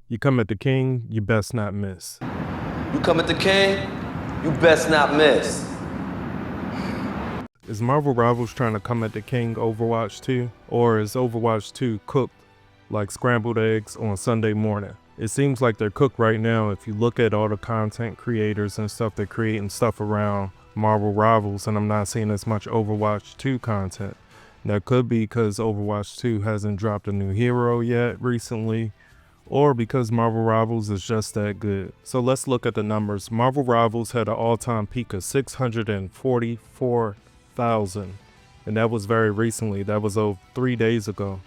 You come at the king, you best not miss. You come at the king, you best not miss. Is Marvel Rivals trying to come at the king Overwatch 2? Or is Overwatch 2 cooked like scrambled eggs on Sunday morning? It seems like they're cooked right now if you look at all the content creators and stuff that creating stuff around Marvel Rivals, and I'm not seeing as much Overwatch 2 content. That could be because Overwatch 2 hasn't dropped a new hero yet recently, or because Marvel Rivals is just that good. So let's look at the numbers. Marvel Rivals had an all-time peak of 644,000, and that was very recently. That was 3 days ago.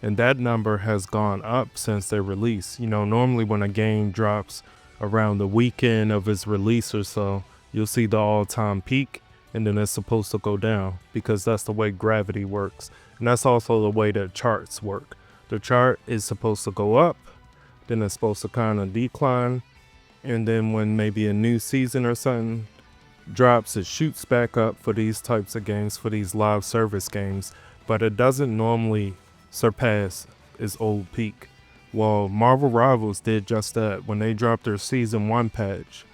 And that number has gone up since their release. You know, normally when a game drops around the weekend of its release or so, you'll see the all-time peak, and then it's supposed to go down because that's the way gravity works. And that's also the way that charts work. The chart is supposed to go up, then it's supposed to kind of decline, and then when maybe a new season or something drops, it shoots back up for these types of games, for these live service games, but it doesn't normally surpass its old peak. Well, Marvel Rivals did just that. When they dropped their Season 1 patch,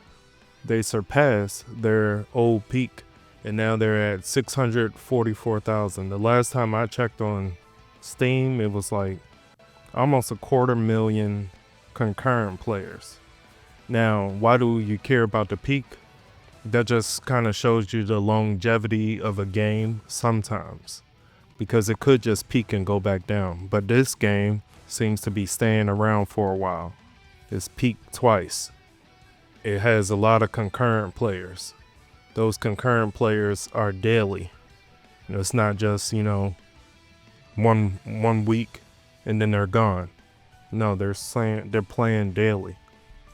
they surpassed their old peak, and now they're at 644,000. The last time I checked on Steam, it was like almost 250,000 concurrent players. Now, why do you care about the peak? That just kind of shows you the longevity of a game sometimes, because it could just peak and go back down. But this game seems to be staying around for a while. It's peaked twice. It has a lot of concurrent players. Those concurrent players are daily. You know, it's not just, one week and then they're gone. No, they're playing daily.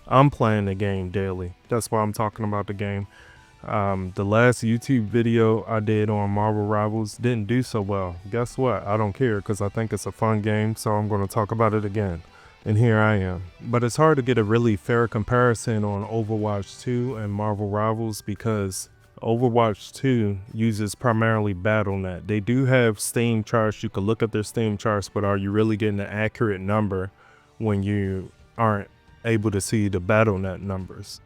I'm playing the game daily. That's why I'm talking about the game. The last YouTube video I did on Marvel Rivals didn't do so well. Guess what? I don't care because I think it's a fun game, so I'm going to talk about it again. And here I am. But it's hard to get a really fair comparison on Overwatch 2 and Marvel Rivals because Overwatch 2 uses primarily BattleNet. They do have Steam charts. You can look at their Steam charts, but are you really getting an accurate number when you aren't able to see the BattleNet numbers?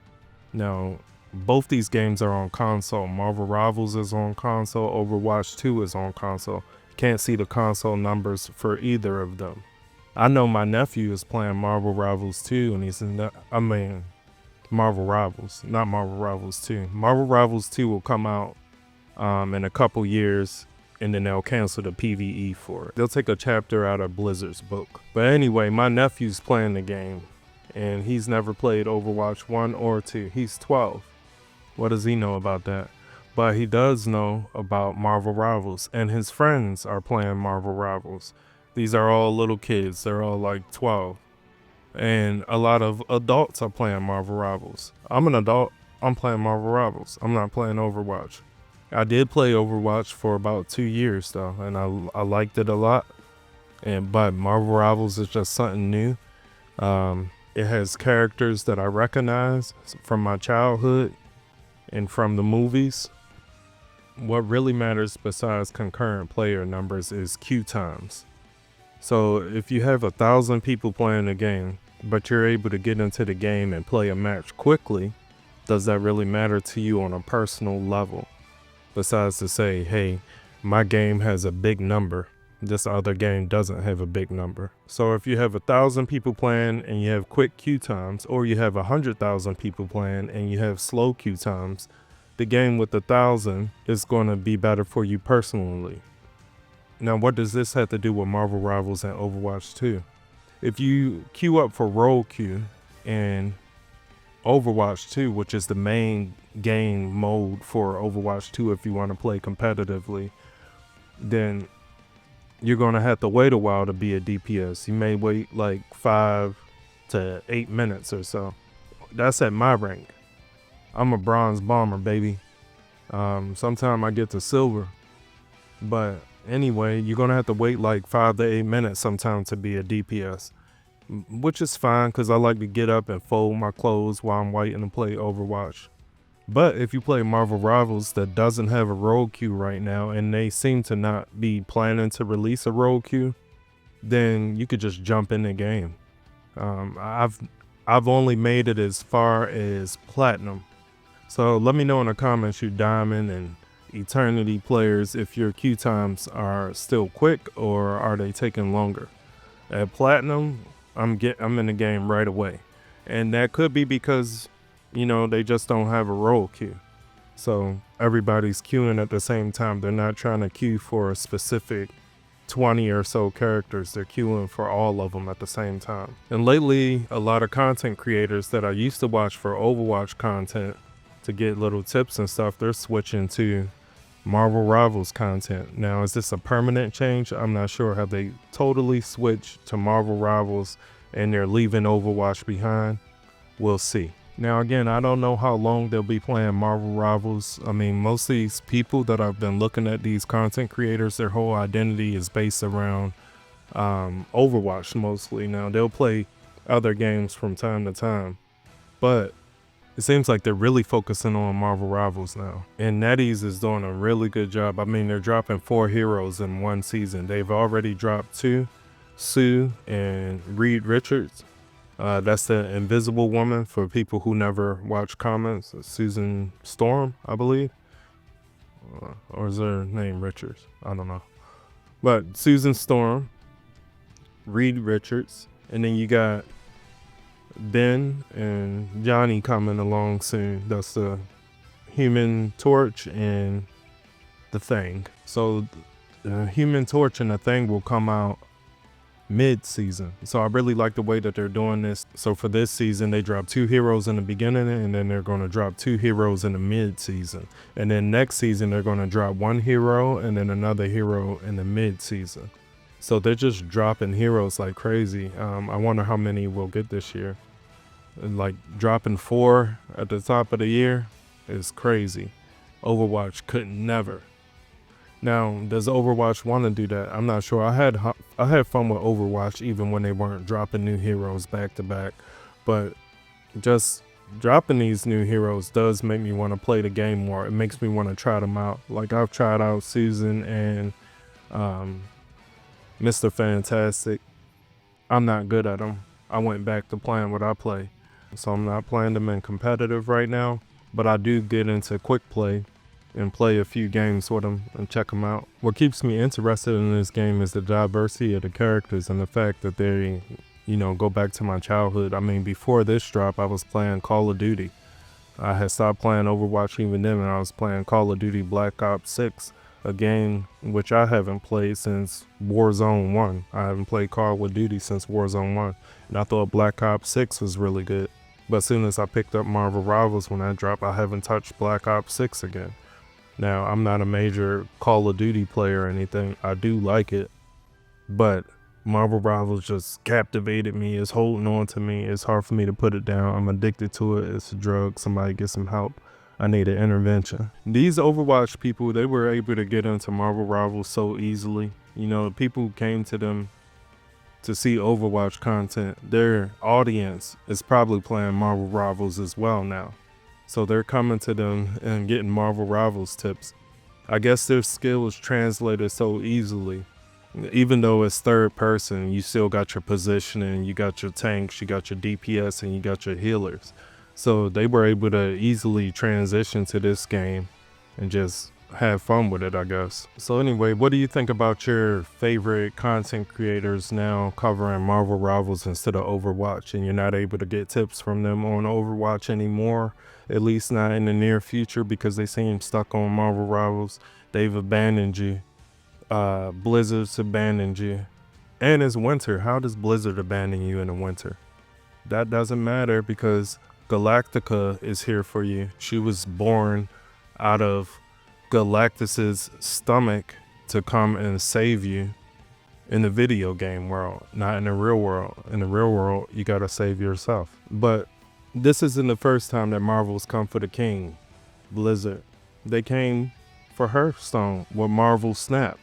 Now, both these games are on console. Marvel Rivals is on console. Overwatch 2 is on console. Can't see the console numbers for either of them. I know my nephew is playing Marvel Rivals 2, and he's Marvel Rivals, not Marvel Rivals 2. Marvel Rivals 2 will come out in a couple years, and then they'll cancel the PvE for it. They'll take a chapter out of Blizzard's book. But anyway, my nephew's playing the game, and he's never played Overwatch 1 or 2. He's 12. What does he know about that? But he does know about Marvel Rivals, and his friends are playing Marvel Rivals. These are all little kids. They're all like 12. And a lot of adults are playing Marvel Rivals. I'm an adult. I'm playing Marvel Rivals. I'm not playing Overwatch. I did play Overwatch for about 2 years though, and I liked it a lot. But Marvel Rivals is just something new. It has characters that I recognize from my childhood and from the movies. What really matters besides concurrent player numbers is queue times. So if you have 1,000 people playing the game, but you're able to get into the game and play a match quickly, does that really matter to you on a personal level? Besides to say, hey, my game has a big number. This other game doesn't have a big number. So if you have 1,000 people playing and you have quick queue times, or you have 100,000 people playing and you have slow queue times, the game with 1,000 is going to be better for you personally. Now, what does this have to do with Marvel Rivals and Overwatch 2? If you queue up for role queue in Overwatch 2, which is the main game mode for Overwatch 2 if you want to play competitively, then you're going to have to wait a while to be a DPS. You may wait like 5 to 8 minutes or so. That's at my rank. I'm a bronze bomber, baby. Sometime I get to silver. But anyway, you're going to have to wait like 5 to 8 minutes sometimes to be a DPS. Which is fine because I like to get up and fold my clothes while I'm waiting to play Overwatch. But if you play Marvel Rivals that doesn't have a role queue right now, and they seem to not be planning to release a role queue, then you could just jump in the game. I've only made it as far as platinum. So let me know in the comments, you diamond and eternity players, if your queue times are still quick or are they taking longer. At platinum, I'm in the game right away, and that could be because they just don't have a role queue. So everybody's queuing at the same time. They're not trying to queue for a specific 20 or so characters. They're queuing for all of them at the same time. And lately, a lot of content creators that I used to watch for Overwatch content to get little tips and stuff, they're switching to Marvel Rivals content. Now, is this a permanent change? I'm not sure. Have they totally switched to Marvel Rivals and they're leaving Overwatch behind? We'll see. Now, again, I don't know how long they'll be playing Marvel Rivals. I mean, most of these people that I've been looking at, these content creators, their whole identity is based around Overwatch mostly. Now, they'll play other games from time to time, but it seems like they're really focusing on Marvel Rivals now. And NetEase is doing a really good job. I mean, they're dropping 4 heroes in one season. They've already dropped 2, Sue and Reed Richards. That's the Invisible Woman for people who never watch comments. Susan Storm, I believe. Or is her name Richards? I don't know. But Susan Storm, Reed Richards, and then you got Ben and Johnny coming along soon. That's the Human Torch and the Thing. So the Human Torch and the Thing will come out mid-season. So I really like the way that they're doing this. So for this season, they drop 2 heroes in the beginning, and then they're going to drop 2 heroes in the mid-season. And then next season, they're going to drop 1 hero and then another hero in the mid-season. So they're just dropping heroes like crazy. I wonder how many we'll get this year. Like dropping 4 at the top of the year is crazy. Overwatch could never. Now, does Overwatch want to do that? I'm not sure. I had fun with Overwatch even when they weren't dropping new heroes back to back, but just dropping these new heroes does make me want to play the game more. It makes me want to try them out. Like I've tried out Susan and Mr. Fantastic. I'm not good at them. I went back to playing what I play, so I'm not playing them in competitive right now, but I do get into quick play and play a few games with them and check them out. What keeps me interested in this game is the diversity of the characters and the fact that they, go back to my childhood. I mean, before this drop, I was playing Call of Duty. I had stopped playing Overwatch even then, and I was playing Call of Duty Black Ops 6, a game which I haven't played since Warzone 1. I haven't played Call of Duty since Warzone 1, and I thought Black Ops 6 was really good. But as soon as I picked up Marvel Rivals when that dropped, I haven't touched Black Ops 6 again. Now, I'm not a major Call of Duty player or anything. I do like it, but Marvel Rivals just captivated me. It's holding on to me. It's hard for me to put it down. I'm addicted to it. It's a drug. Somebody get some help. I need an intervention. These Overwatch people, they were able to get into Marvel Rivals so easily. People who came to them to see Overwatch content, their audience is probably playing Marvel Rivals as well now. So they're coming to them and getting Marvel Rivals tips. I guess their skill is translated so easily. Even though it's third person, you still got your positioning, you got your tanks, you got your DPS, and you got your healers. So they were able to easily transition to this game and just have fun with it, I guess. So anyway, what do you think about your favorite content creators now covering Marvel Rivals instead of Overwatch, and you're not able to get tips from them on Overwatch anymore, at least not in the near future, because they seem stuck on Marvel Rivals? They've abandoned you. Blizzard's abandoned you. And it's winter. How does Blizzard abandon you in the winter? That doesn't matter, because Galactica is here for you. She was born out of Galactus's stomach to come and save you in the video game world, not in the real world. In the real world, you gotta save yourself. But this isn't the first time that Marvel's come for the king, Blizzard. They came for Hearthstone with Marvel Snap.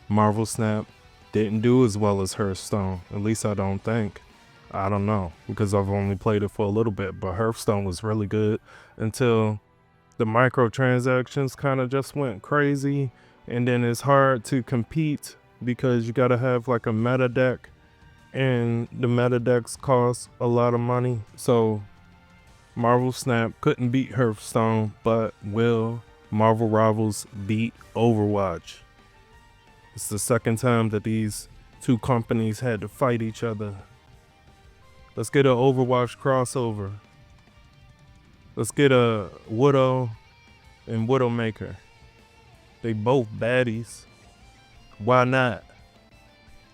Marvel Snap didn't do as well as Hearthstone, at least I don't think. I don't know, because I've only played it for a little bit, but Hearthstone was really good until the microtransactions kind of just went crazy, and then it's hard to compete because you gotta have like a meta deck and the meta decks cost a lot of money. So Marvel Snap couldn't beat Hearthstone, but will Marvel Rivals beat Overwatch? It's the second time that these two companies had to fight each other. Let's get an Overwatch crossover. Let's get a Widow and Widowmaker. They both baddies. Why not?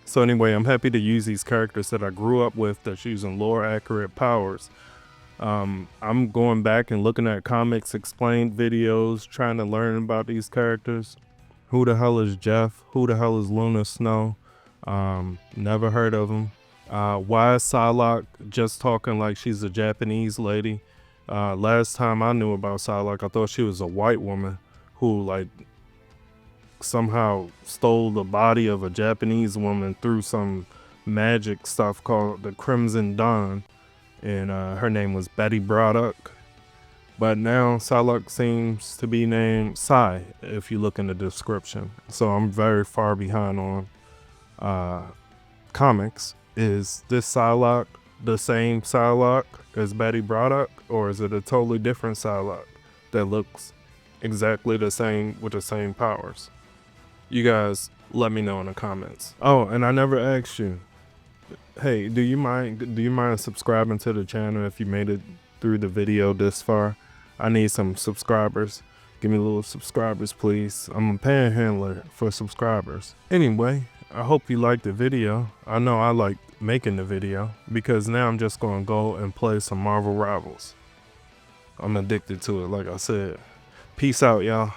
So anyway, I'm happy to use these characters that I grew up with that's using lore accurate powers. I'm going back and looking at comics explained videos, trying to learn about these characters. Who the hell is Jeff? Who the hell is Luna Snow? Never heard of him. Why is Psylocke just talking like she's a Japanese lady? Last time I knew about Psylocke, I thought she was a white woman who like somehow stole the body of a Japanese woman through some magic stuff called the Crimson Dawn, and her name was Betty Braddock. But now Psylocke seems to be named Psy if you look in the description. So I'm very far behind on comics. Is this Psylocke the same Psylocke as Betty Braddock, or is it a totally different Psylocke that looks exactly the same with the same powers? You guys let me know in the comments. Oh, and I never asked you. Hey, do you mind subscribing to the channel if you made it through the video this far? I need some subscribers. Give me a little subscribers, please. I'm a panhandler for subscribers. Anyway, I hope you liked the video. I know I liked making the video because now I'm just gonna go and play some Marvel Rivals. I'm addicted to it, like I said. Peace out, y'all.